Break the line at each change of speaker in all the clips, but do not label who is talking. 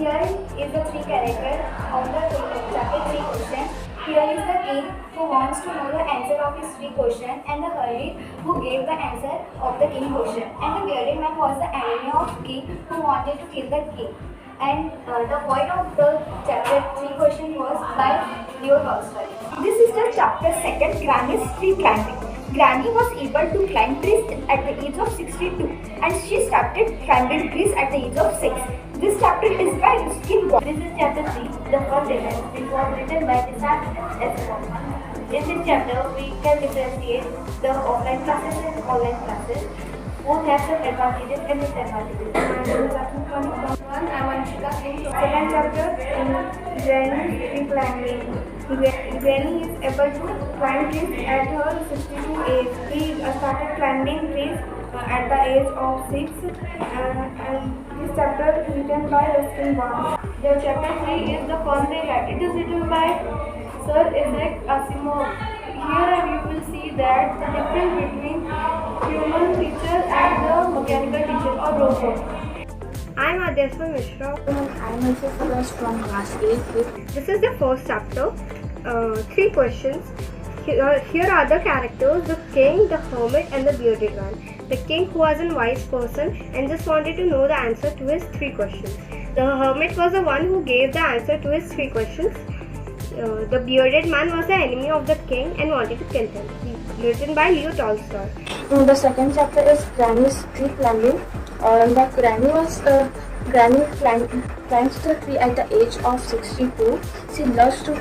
Here is the three characters of the chapter 3 question. Here is the king who wants to know the answer of his three questions, and the hermit who gave the answer of the king question. And the bearded man was the enemy of king who wanted to kill the king. And the point of the chapter 3 question was by Leo Tolstoy. This is the chapter 2, Granny's tree climbing. Granny was able to climb trees at the age of 62, and she started climbing trees at the age of 6. This chapter is by Ruskin Bond. This is chapter 3, The First Defense. It was written by Nissan S. In this chapter, we can differentiate the offline classes and online classes. Both have some advantages and disadvantages. Second chapter, Granny tree climbing. Granny is able to climb trees at her 62 age. He started climbing trees at the age of 6, and this chapter is written by Ruskin Bond. The chapter 3 is The Fun They Had. It is written by Sir Isaac Asimov. Here you will see that the difference between human teacher and the mechanical teacher or robot.
I'm Adesha Mishra.
I'm also first from class 8.
This is the first chapter. 3 questions. Here are the characters: the king, the hermit, and the bearded one. The king, who was a wise person and just wanted to know the answer to his 3 questions. The hermit was the one who gave the answer to his 3 questions. The bearded man was the enemy of the king and wanted to kill him. Written by Leo Tolstoy.
The second chapter is Granny's tree climbing. Granny climbs the tree at the age of 62. She loves to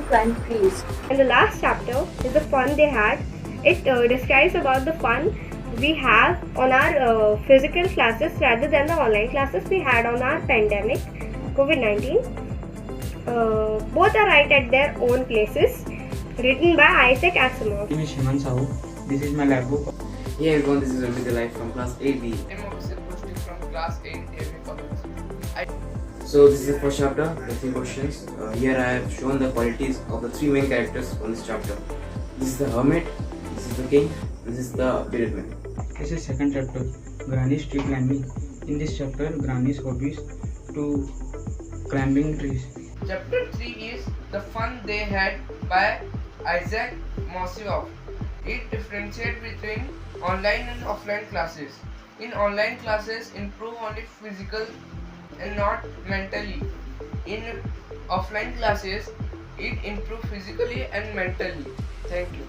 climb trees.
And the last chapter is The Fun They Had. It describes about the fun we have on our physical classes rather than the online classes we had on our pandemic, COVID-19. Both are right at their own places. Written by Isaac Asimov.
My name is Shiman Sahu. This is my lapbook.
Hey everyone, this is Ramit Life from class 8B.
I'm Abhishek Posting from class 8A College.
So this is the first chapter, the 3 questions. Here I have shown the qualities of the 3 main characters on this chapter. This is the hermit, this is the king, this is the bearded man.
This is second chapter, Granny's tree climbing. In this chapter, Granny's hobbies to climbing trees.
Chapter 3 is The Fun They Had by Isaac Asimov. It differentiates between online and offline classes. In online classes, improve only physical and not mentally. In offline classes, it improve physically and mentally. Thank you.